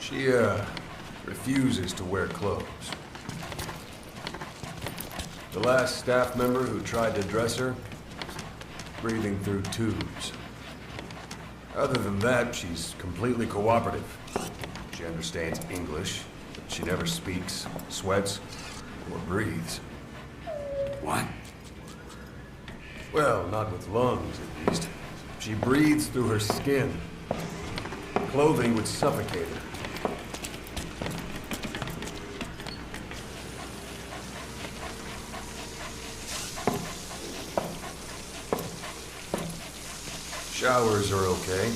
She, refuses to wear clothes. The last staff member who tried to dress her, breathing through tubes. Other than that, she's completely cooperative. She understands English, but she never speaks, sweats, or breathes. What? Well, not with lungs, at least. She breathes through her skin. Clothing would suffocate her. Showers are okay,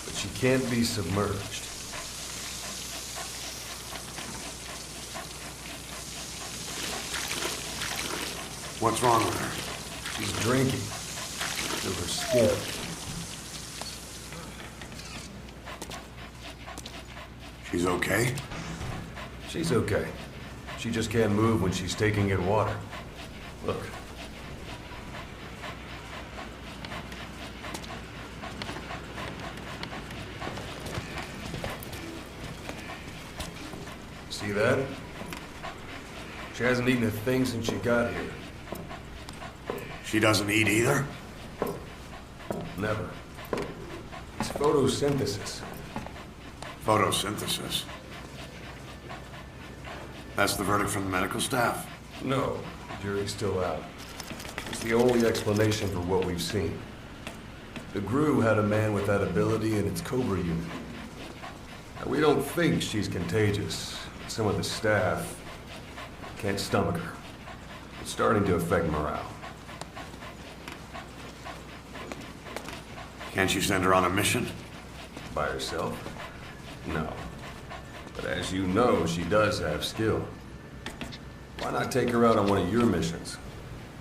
but she can't be submerged. What's wrong with her? She's drinking through her skin. She's okay? She's okay. She just can't move when she's taking in water. Look. See that? She hasn't eaten a thing since she got here. She doesn't eat either? Never. It's photosynthesis. Photosynthesis. That's the verdict from the medical staff? No, the jury's still out. It's the only explanation for what we've seen. The GRU had a man with that ability in its Cobra unit. Now, we don't think she's contagious. Some of the staff can't stomach her. It's starting to affect morale. Can't you send her on a mission? By herself? No. But as you know, she does have skill. Why not take her out on one of your missions?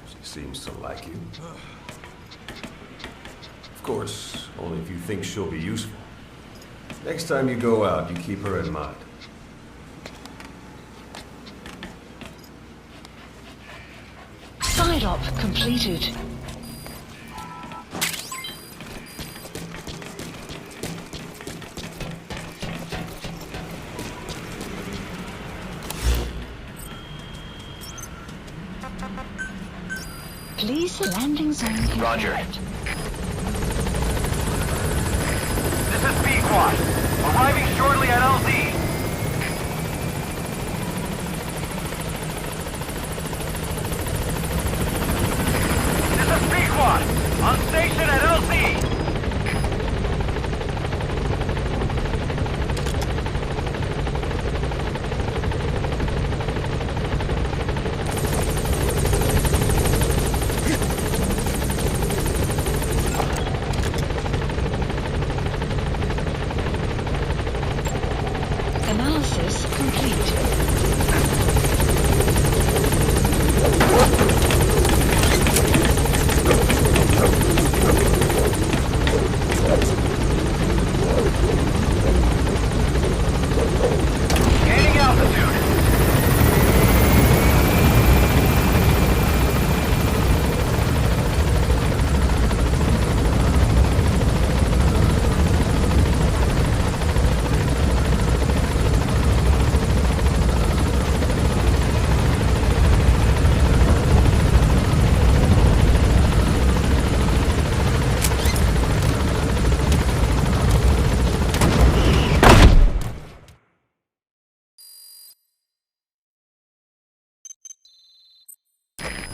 She seems to like you. Of course, only if you think she'll be useful. Next time you go out, you keep her in mind. Side op completed. Please landing zone confirmed. Roger. This is B-Quad. Arriving shortly at LZ. This is B-Quad. On station at LZ. Analysis complete. Gaining altitude.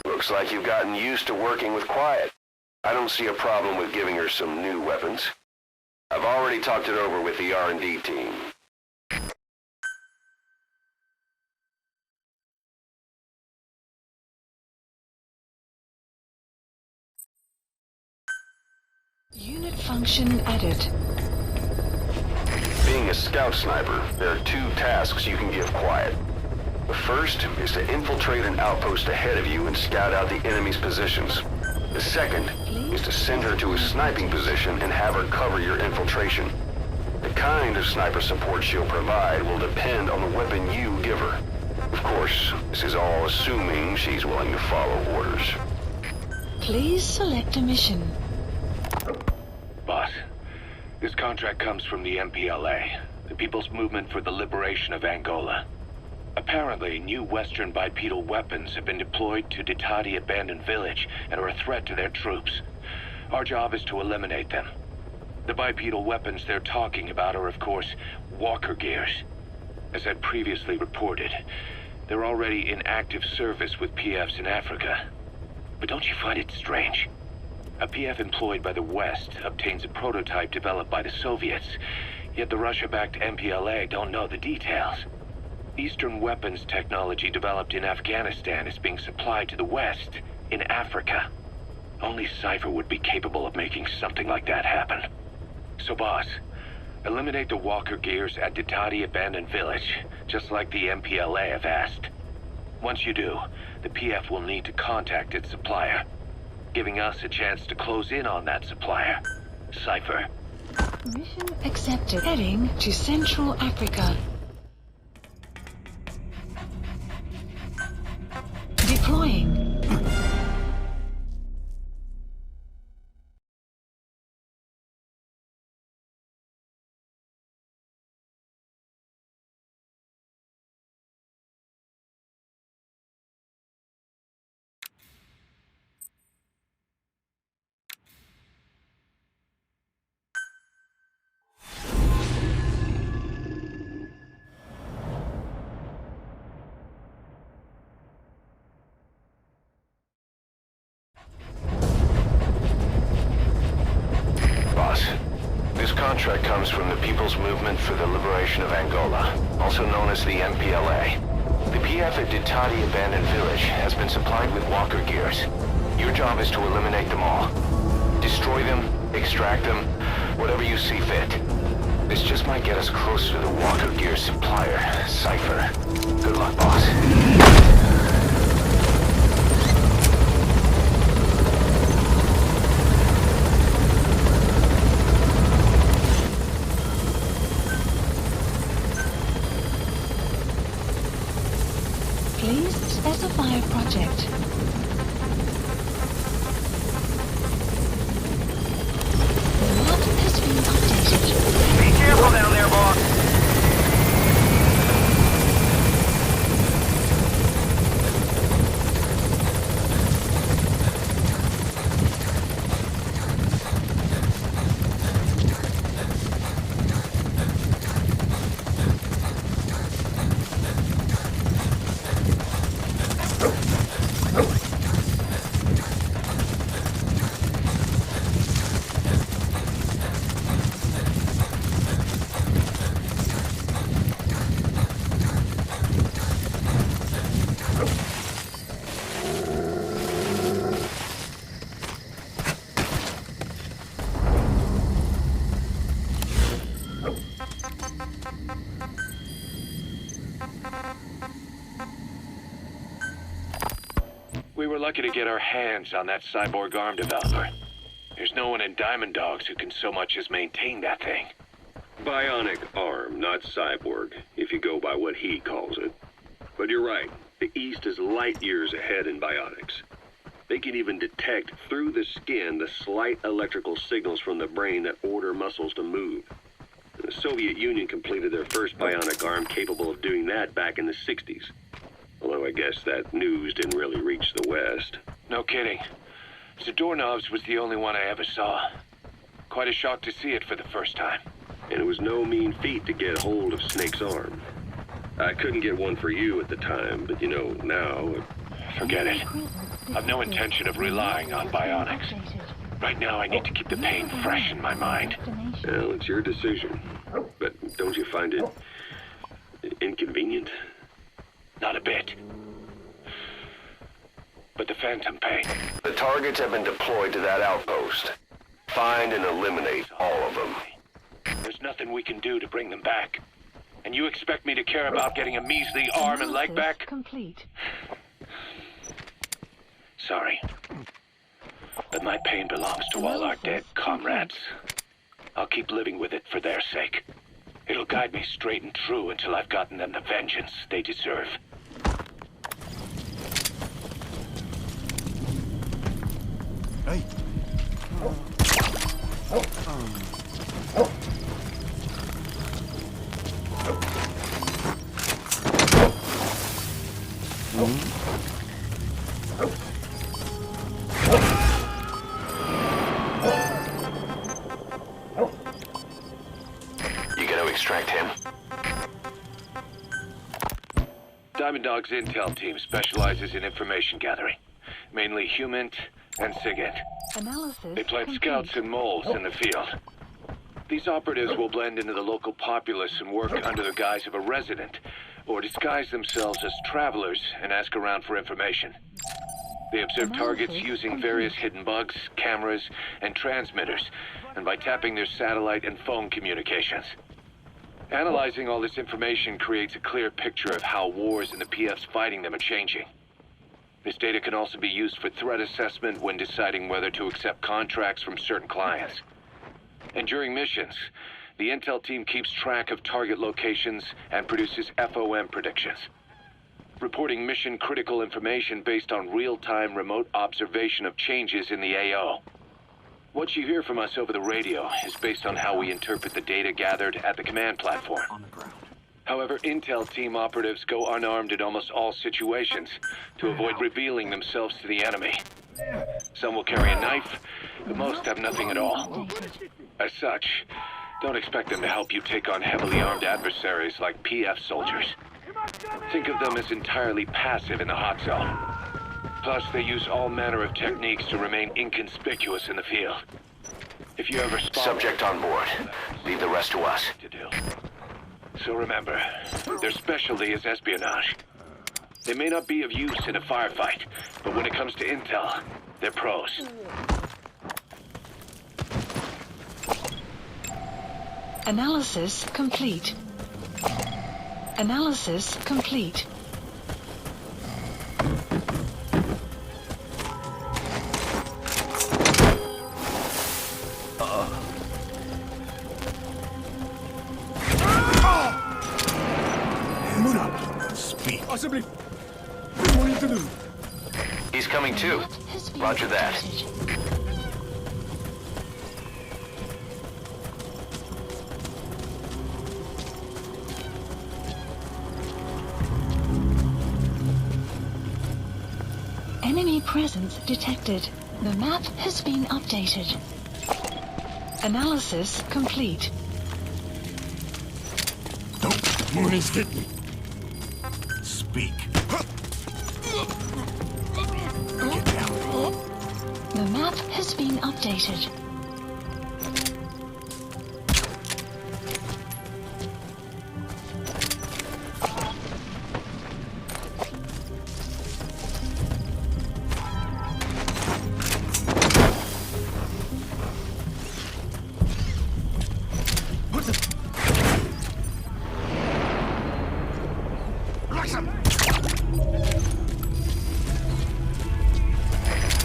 Looks like you've gotten used to working with Quiet. I don't see a problem with giving her some new weapons. I've already talked it over with the R&D team. Unit function added. Being a scout sniper, there are two tasks you can give Quiet. The first is to infiltrate an outpost ahead of you and scout out the enemy's positions. The second is to send her to a sniping position and have her cover your infiltration. The kind of sniper support she'll provide will depend on the weapon you give her. Of course, this is all assuming she's willing to follow orders. Please select a mission. Boss, this contract comes from the MPLA. the People's Movement for the Liberation of Angola. Apparently, new Western bipedal weapons have been deployed to Ditati Abandoned Village and are a threat to their troops. Our job is to eliminate them. The bipedal weapons they're talking about are, of course, walker gears. As I'd previously reported, they're already in active service with PFs in Africa. But don't you find it strange? A PF employed by the West obtains a prototype developed by the Soviets, yet the Russia-backed MPLA don't know the details. Eastern weapons technology developed in Afghanistan is being supplied to the West in Africa. Only Cypher would be capable of making something like that happen. So, boss, eliminate the walker gears at Ditati Abandoned Village, just like the MPLA have asked. Once you do, the PF will need to contact its supplier, giving us a chance to close in on that supplier. Cypher. Mission accepted. Heading to Central Africa. Deploying. This contract comes from the People's Movement for the Liberation of Angola, also known as the MPLA. The PF at Ditati Abandoned Village has been supplied with walker gears. Your job is to eliminate them all. Destroy them, extract them, whatever you see fit. This just might get us closer to the walker gear supplier, Cypher. Good luck, boss. Please specify a project. The map has been updated. Be careful down there, boss. We were lucky to get our hands on that cyborg arm developer. There's no one in Diamond Dogs who can so much as maintain that thing. Bionic arm, not cyborg, if you go by what he calls it. But you're right, the East is light years ahead in bionics. They can even detect through the skin the slight electrical signals from the brain that order muscles to move. The Soviet Union completed their first bionic arm capable of doing that back in the 60s. Although I guess that news didn't really reach the West. No kidding. Zadornov's was the only one I ever saw. Quite a shock to see it for the first time. And it was no mean feat to get hold of Snake's arm. I couldn't get one for you at the time, but you know, now... Forget it. I've no intention of relying on bionics. Right now I need to keep the pain fresh in my mind. Well, it's your decision. But don't you find it... inconvenient? Not a bit. But the phantom pain. The targets have been deployed to that outpost. Find and eliminate all of them. There's nothing we can do to bring them back. And you expect me to care about getting a measly arm and leg back? Complete. Sorry. But my pain belongs to all our dead comrades. I'll keep living with it for their sake. It'll guide me straight and true until I've gotten them the vengeance they deserve. Hey. Diamond Dog's intel team specializes in information gathering, mainly human and SIGINT. Analysis They plant complete. scouts and moles in the field. These operatives will blend into the local populace and work under the guise of a resident, or disguise themselves as travelers and ask around for information. They observe targets using various hidden bugs, cameras, and transmitters, and by tapping their satellite and phone communications. Analyzing all this information creates a clear picture of how wars and the PFs fighting them are changing. This data can also be used for threat assessment when deciding whether to accept contracts from certain clients. And during missions, the intel team keeps track of target locations and produces FOM predictions, reporting mission-critical information based on real-time remote observation of changes in the AO. What you hear from us over the radio is based on how we interpret the data gathered at the command platform. However, intel team operatives go unarmed in almost all situations to avoid revealing themselves to the enemy. Some will carry a knife, but most have nothing at all. As such, don't expect them to help you take on heavily armed adversaries like PF soldiers. Think of them as entirely passive in the hot zone. Plus, they use all manner of techniques to remain inconspicuous in the field. If you ever spot Subject on board. Leave the rest to us. to do. So remember, their specialty is espionage. They may not be of use in a firefight, but when it comes to intel, they're pros. Analysis complete. Analysis complete. Hands up. Speak. Possibly. What are you to do? He's coming too. Has been Roger that. updated. Enemy presence detected. The map has been updated. Analysis complete. Don't. Mooney's hit me. Speak. Get down. The map has been updated.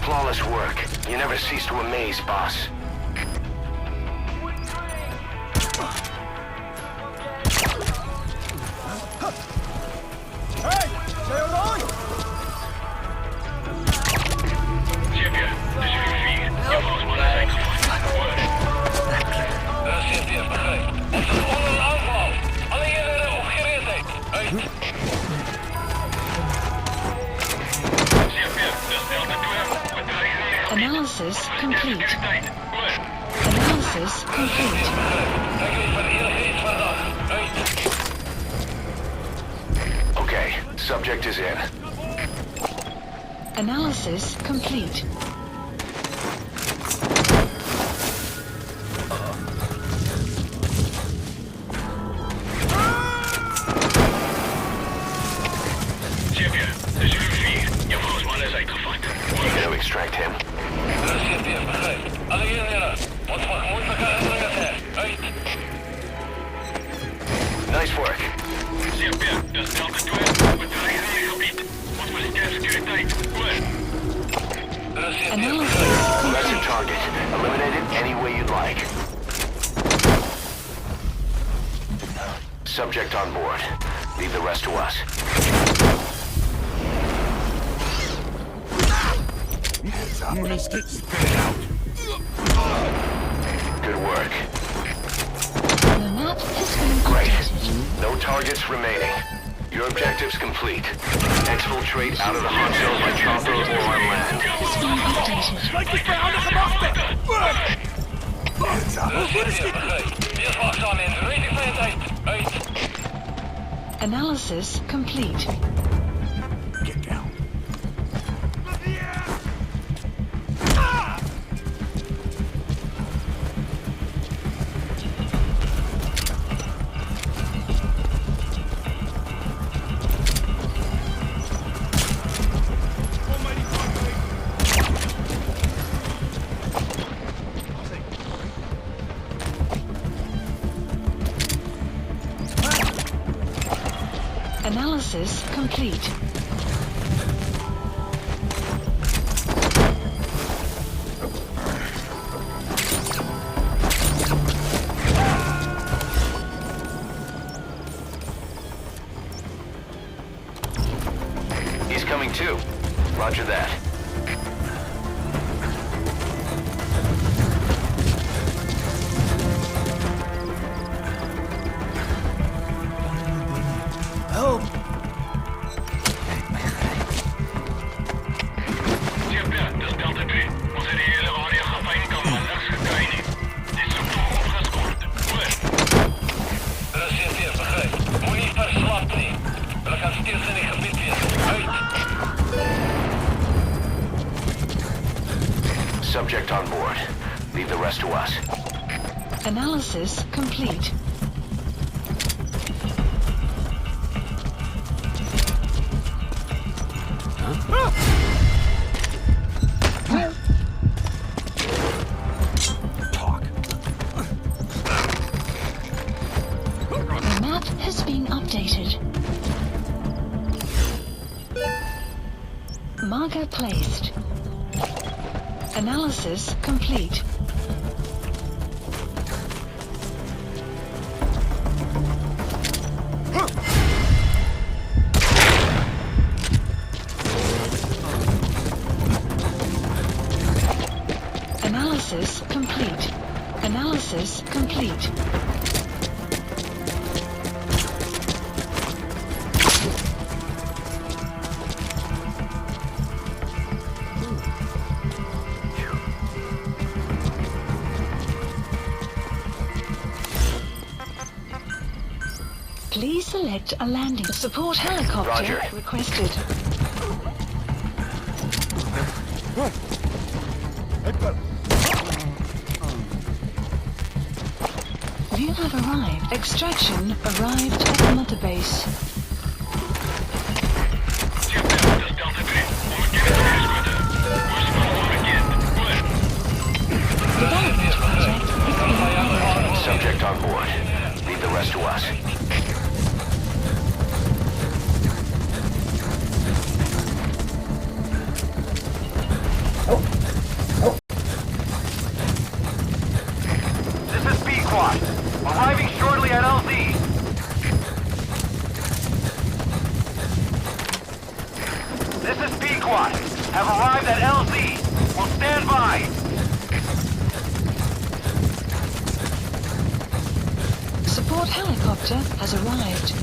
Flawless work. You never cease to amaze, boss. Analysis complete. Analysis complete. Okay, subject is in. Analysis complete. You gonna extract him? Nice work. Analysis That's a complete. target. Eliminate it any way you'd like. Subject on board. Leave the rest to us. Hands up. Mooney's hit. Spit it out. Good work. The map has been Great. updated. No targets remaining. Your objective's complete. Exfiltrate out of the hot zone by chopper or on land. Has been updated. Hands up. Analysis complete. Analysis complete. He's coming too. Roger that. Help! Dat is Delta 3. Onze hele area gaat van inkomen langs getraining. Dit is toch opgescoord. Presenteer, begrijp. Moet niet verslapt zijn. We gaan stilstaan in gebied weer. Uit! Subject on board. Leave the rest to us. Analysis complete. The map has been updated. Marker placed. Analysis complete. Analysis complete. Analysis complete. Please select a landing. Support helicopter Roger. requested. You have arrived. Extraction arrived at the mother base. Dat is Delta 3. Onbekende schutter. Oorsprong onbekend. Development project is being operated. Subject on board. Leave the rest to us. This is B-Quad. Arriving shortly at LZ. This is B-Quad. Have arrived at LZ. Will stand by. Support helicopter has arrived.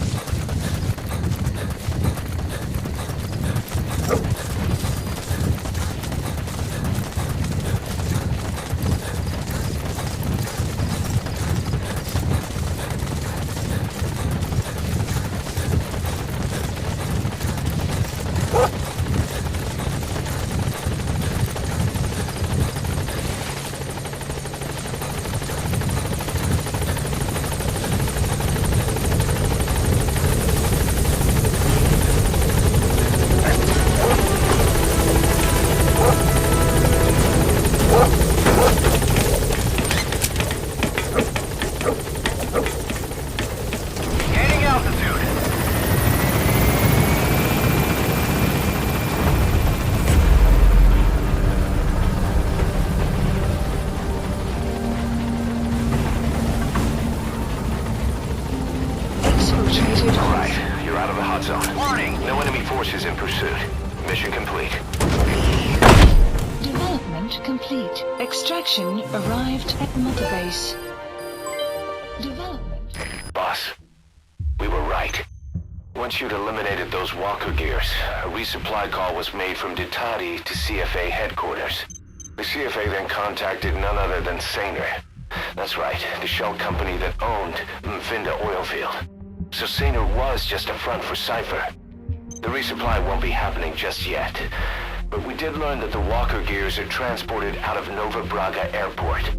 Gaining altitude. Exfiltrated. All right, you're out of the hot zone. Warning. No enemy forces in pursuit. Mission complete. Development complete. Extraction arrived at mother base. Development. Boss, we were right. Once you'd eliminated those walker gears, a resupply call was made from Ditati to CFA headquarters. The CFA then contacted none other than Saner. That's right, the shell company that owned Mfinda Oilfield. So Saner was just a front for Cypher. The resupply won't be happening just yet. But we did learn that the walker gears are transported out of Nova Braga Airport.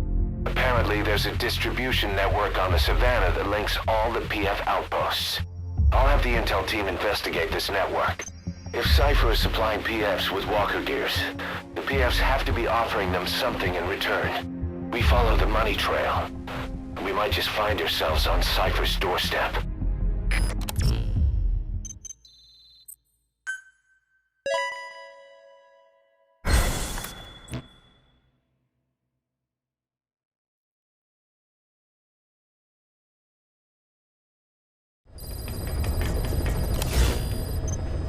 Apparently, there's a distribution network on the Savannah that links all the PF outposts. I'll have the intel team investigate this network. If Cypher is supplying PFs with walker gears, the PFs have to be offering them something in return. We follow the money trail. We might just find ourselves on Cypher's doorstep.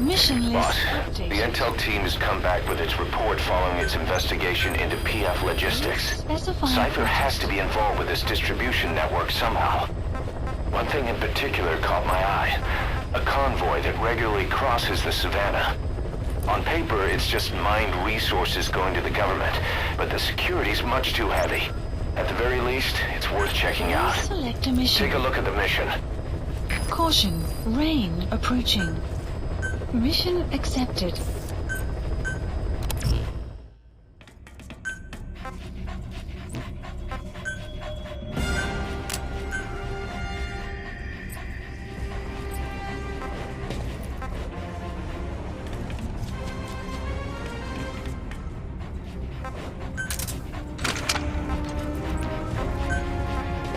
Mission Boss, list the updated. intel team has come back with its report following its investigation into PF logistics. Specify Cypher has to be involved with this distribution network somehow. One thing in particular caught my eye. A convoy that regularly crosses the Savannah. On paper, it's just mined resources going to the government, but the security's much too heavy. At the very least, it's worth checking out. Select a mission. Take a look at the mission. Caution, rain approaching. Mission accepted.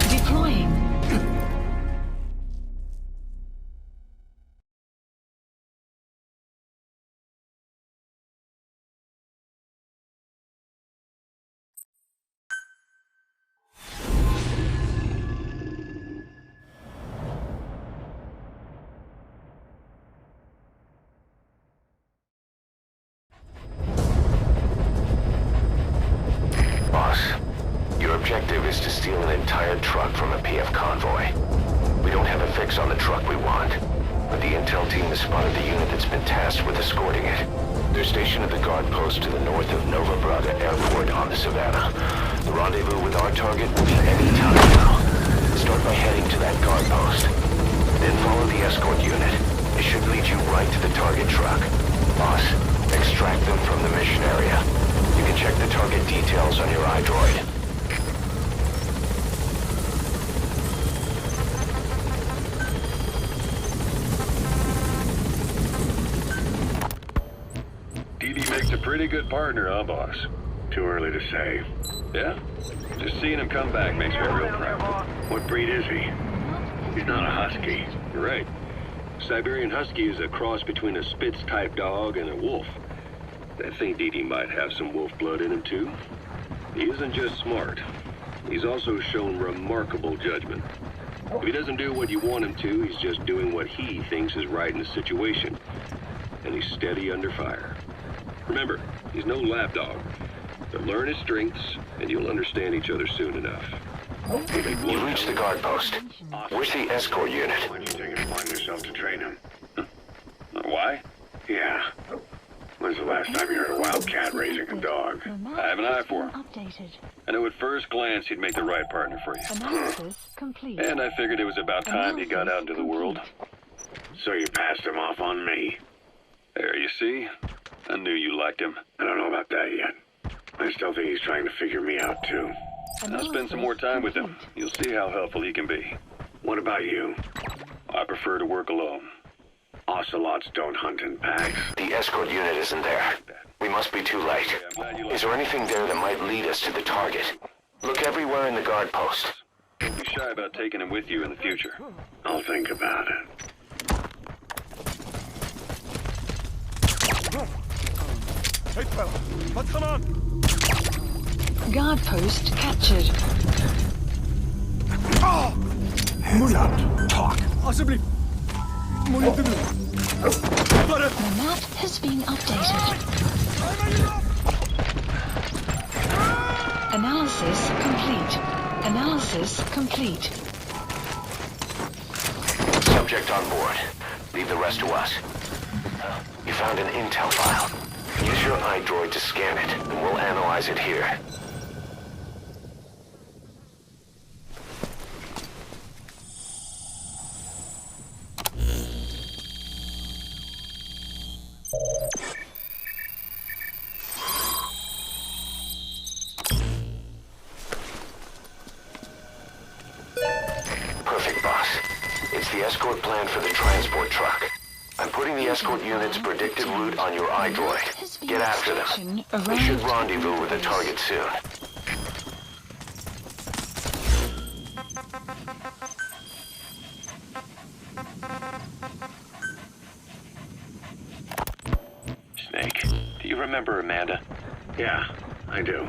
Deploying. Boss, your objective is to steal an entire truck from a PF convoy. We don't have a fix on the truck we want, but the intel team has spotted the unit that's been tasked with escorting it. They're stationed at the guard post to the north of Nova Braga Airport on the Savannah. The rendezvous with our target will be any time now. Start by heading to that guard post. Then follow the escort unit. It should lead you right to the target truck. Boss, extract them from the mission area. You can check the target details on your iDroid. Dee Dee makes a pretty good partner, huh, boss? Too early to say. Yeah? Just seeing him come back makes me real proud. What breed is he? He's not a husky. You're right. Siberian Husky is a cross between a Spitz-type dog and a wolf. I think Dee Dee might have some wolf blood in him, too. He isn't just smart. He's also shown remarkable judgment. If he doesn't do what you want him to, he's just doing what he thinks is right in the situation. And he's steady under fire. Remember, he's no lapdog. But learn his strengths, and you'll understand each other soon enough. You reach the guard post. Where's the escort unit? Why don't you take it upon yourself to train him? Why? Yeah. When's the last time you heard a wildcat raising a dog? I have an eye for him. Updated. I knew at first glance he'd make the right partner for you. Analysis complete. And I figured it was about time he got out into the world. So you passed him off on me? There, you see? I knew you liked him. I don't know about that yet. I still think he's trying to figure me out, too. I'll spend some more time with him. You'll see how helpful he can be. What about you? I prefer to work alone. Ocelots don't hunt in packs. The escort unit isn't there. We must be too late. Okay, I'm glad you like Is there anything there that might lead us to the target? Look everywhere in the guard post. Don't be shy about taking him with you in the future. I'll think about it. Hey, fella, wat gaan aan? Guard post captured. Alsjeblieft. Moeilijk te doen. Got it. The map has been updated. Analysis complete. Analysis complete. Subject on board. Leave the rest to us. You found an intel file. Use your iDroid to scan it, and we'll analyze it here. Perfect, boss. It's the escort plan for the transport truck. I'm putting the escort unit's predicted route on your iDroid. Get after them. We should rendezvous with the target soon. Snake, do you remember Amanda? Yeah, I do.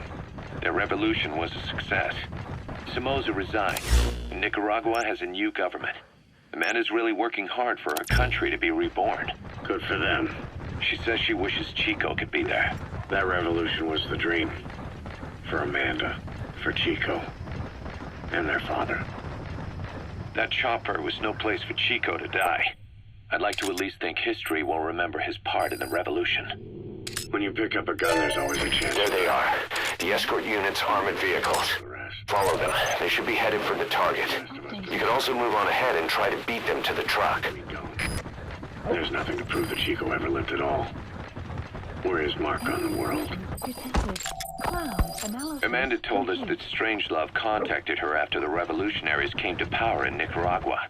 Their revolution was a success. Somoza resigned. Nicaragua has a new government. Amanda's really working hard for her country to be reborn. Good for them. She says she wishes Chico could be there. That revolution was the dream. For Amanda, for Chico, and their father. That chopper was no place for Chico to die. I'd like to at least think history will remember his part in the revolution. When you pick up a gun, there's always a chance. There they are. The escort unit's armored vehicles. Follow them. They should be headed for the target. You can also move on ahead and try to beat them to the truck. We don't. There's nothing to prove that Chico ever lived at all. We're his mark on the world. Detected. Cloud analysis. Amanda told us complete. that Strangelove contacted her after the revolutionaries came to power in Nicaragua.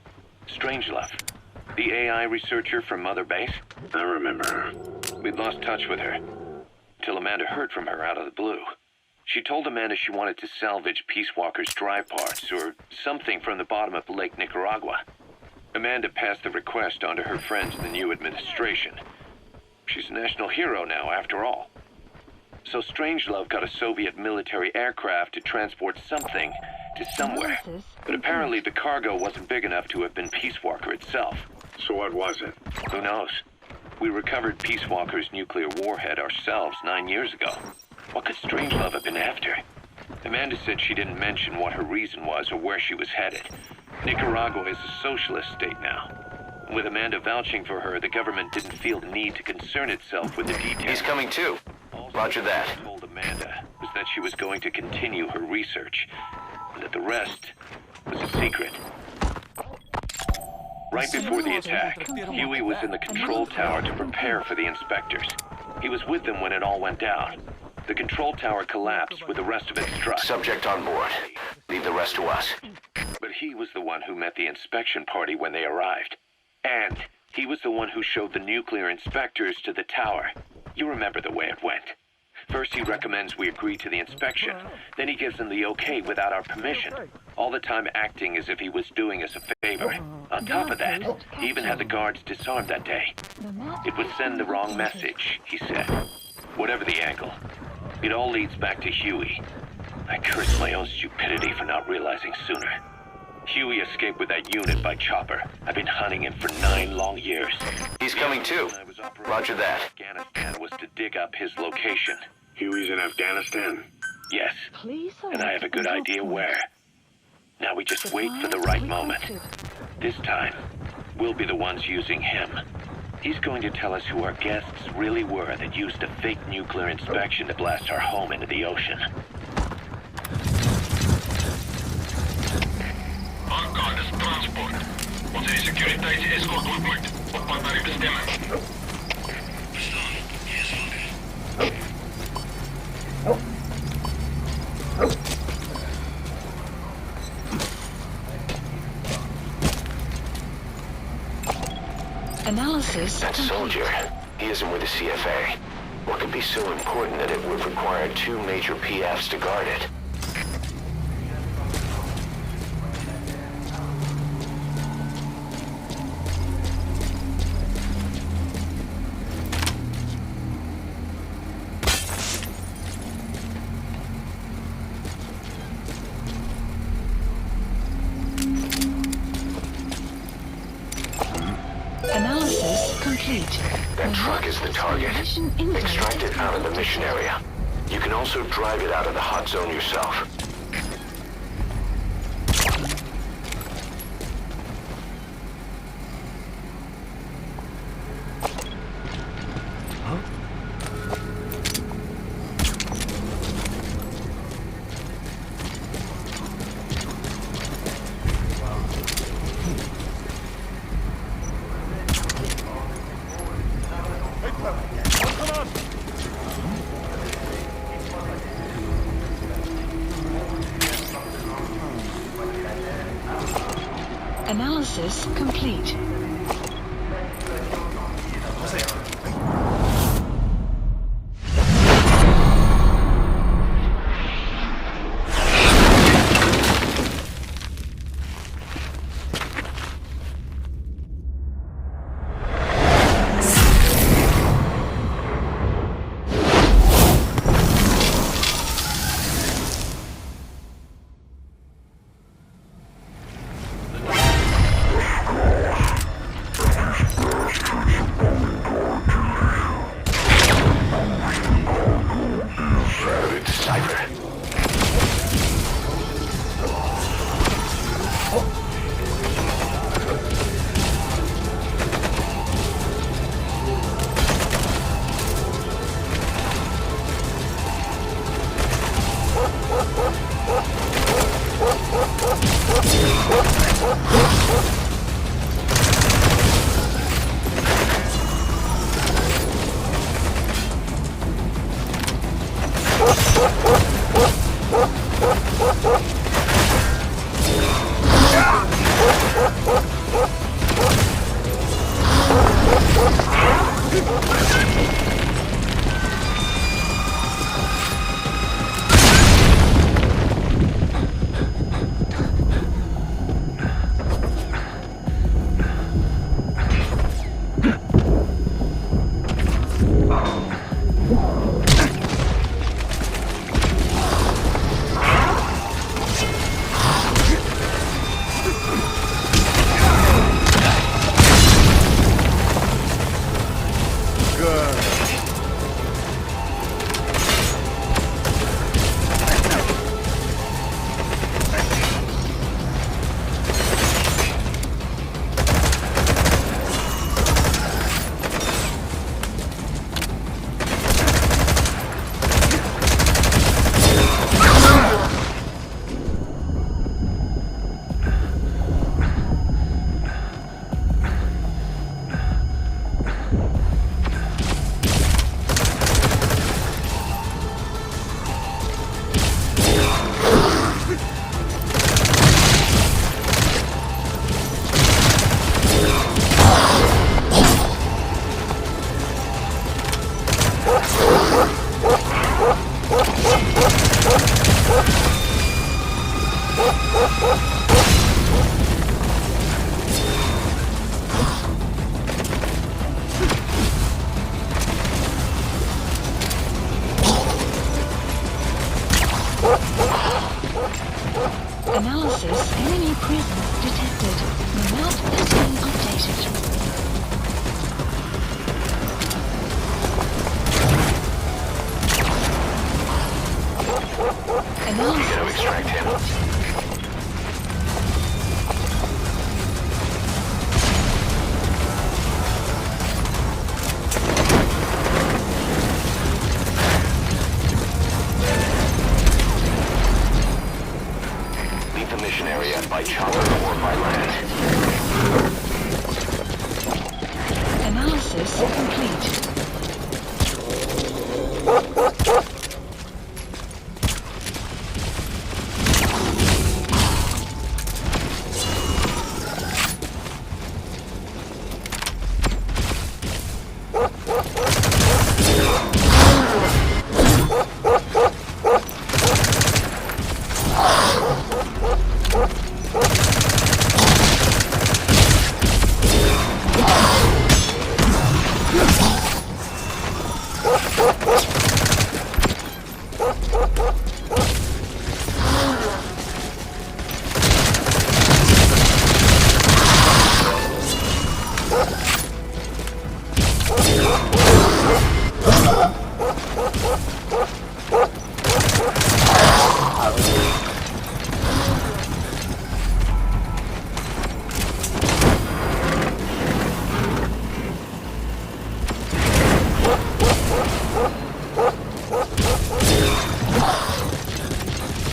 Strangelove, the AI researcher from Mother Base? I remember her. We'd lost touch with her, till Amanda heard from her out of the blue. She told Amanda she wanted to salvage Peace Walker's drive parts, or something from the bottom of Lake Nicaragua. Amanda passed the request on to her friends in the new administration. She's a national hero now, after all. So Strangelove got a Soviet military aircraft to transport something to somewhere. But apparently the cargo wasn't big enough to have been Peace Walker itself. So what was it? Who knows? We recovered Peace Walker's nuclear warhead ourselves 9 years ago. What could Strangelove have been after? Amanda said she didn't mention what her reason was or where she was headed. Nicaragua is a socialist state now. With Amanda vouching for her, the government didn't feel the need to concern itself with the details. He's coming too. Roger that. All I told Amanda was that she was going to continue her research, and that the rest was a secret. Right before the attack, Huey was in the control tower to prepare for the inspectors. He was with them when it all went down. The control tower collapsed with the rest of its trucks. Subject on board. Leave the rest to us. But he was the one who met the inspection party when they arrived. And he was the one who showed the nuclear inspectors to the tower. You remember the way it went. First he recommends we agree to the inspection. Then he gives them the okay without our permission. All the time acting as if he was doing us a favor. On top of that, he even had the guards disarmed that day. It would send the wrong message, he said. Whatever the angle, it all leads back to Huey. I curse my own stupidity for not realizing sooner. Huey escaped with that unit by chopper. I've been hunting him for 9 long years. He's coming too. Roger that. Afghanistan was to dig up his location. Huey's in Afghanistan. Yes, Please and I have a good idea where. Now we just wait for the right moment. This time, we'll be the ones using him. He's going to tell us who our guests really were that used a fake nuclear inspection to blast our home into the ocean. Arcades transport. Wat zijn de securiteits-escortgroep? Oppakbare bestemming. Analysis That complete. soldier, he isn't with the CFA. What could be so important that it would require 2 major PFs to guard it? Analysis complete. That truck is the target. Extract it out of the mission area. You can also drive it out of the hot zone yourself. Analysis complete. Analysis, enemy presence detected. The map has been updated. Analysis. Need to extract him. Leave the mission area by chopper or by land. Analysis complete.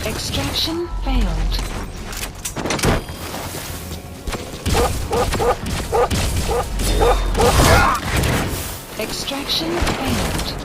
Extraction failed. Extraction failed.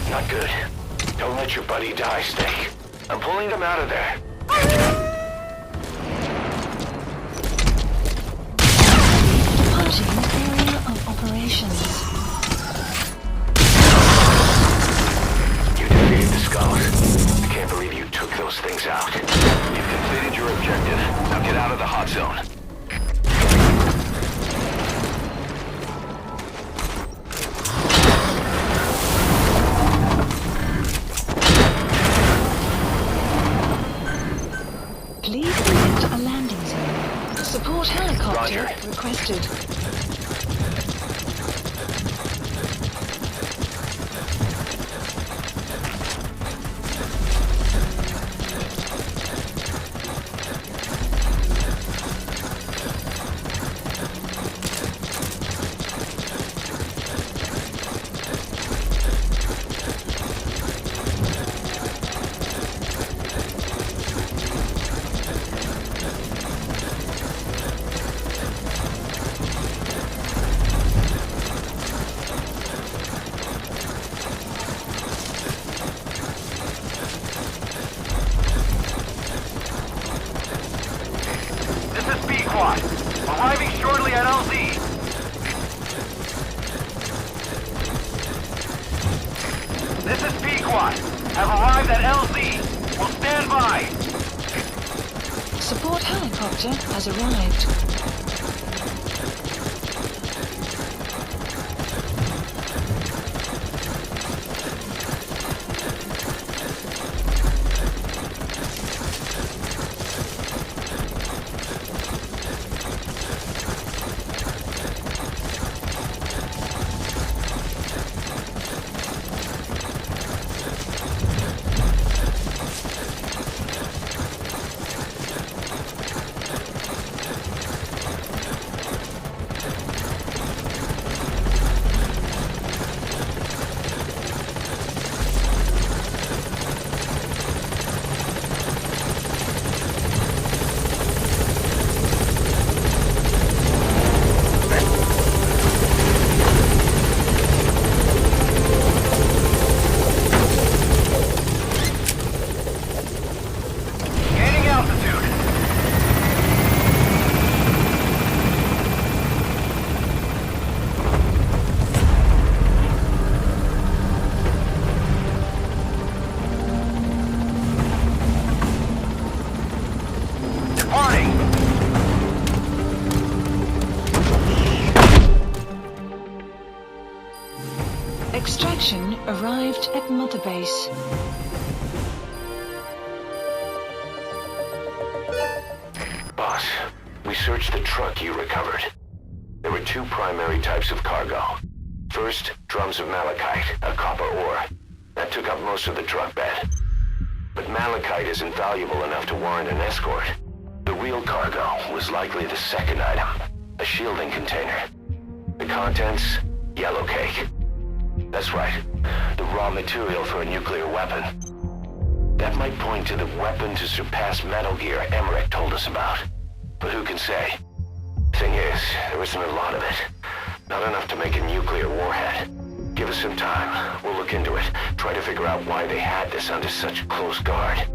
Not good. Don't let your buddy die, Snake. I'm pulling them out of there. Departing area of operations. out. You've completed your objective. Now get out of the hot zone. Please select a landing zone. Support helicopter Roger. requested. Arriving shortly at LZ. This is Pequod. Have arrived at LZ. Will stand by. Support helicopter has arrived. Extraction arrived at Mother Base. Boss, we searched the truck you recovered. There were two primary types of cargo. First, drums of malachite, a copper ore. That took up most of the truck bed. But malachite isn't valuable enough to warrant an escort. The real cargo was likely the second item, a shielding container. The contents, yellow cake. That's right, the raw material for a nuclear weapon. That might point to the weapon to surpass Metal Gear Emmerich told us about. But who can say? Thing is, there isn't a lot of it. Not enough to make a nuclear warhead. Give us some time. We'll look into it. Try to figure out why they had this under such close guard.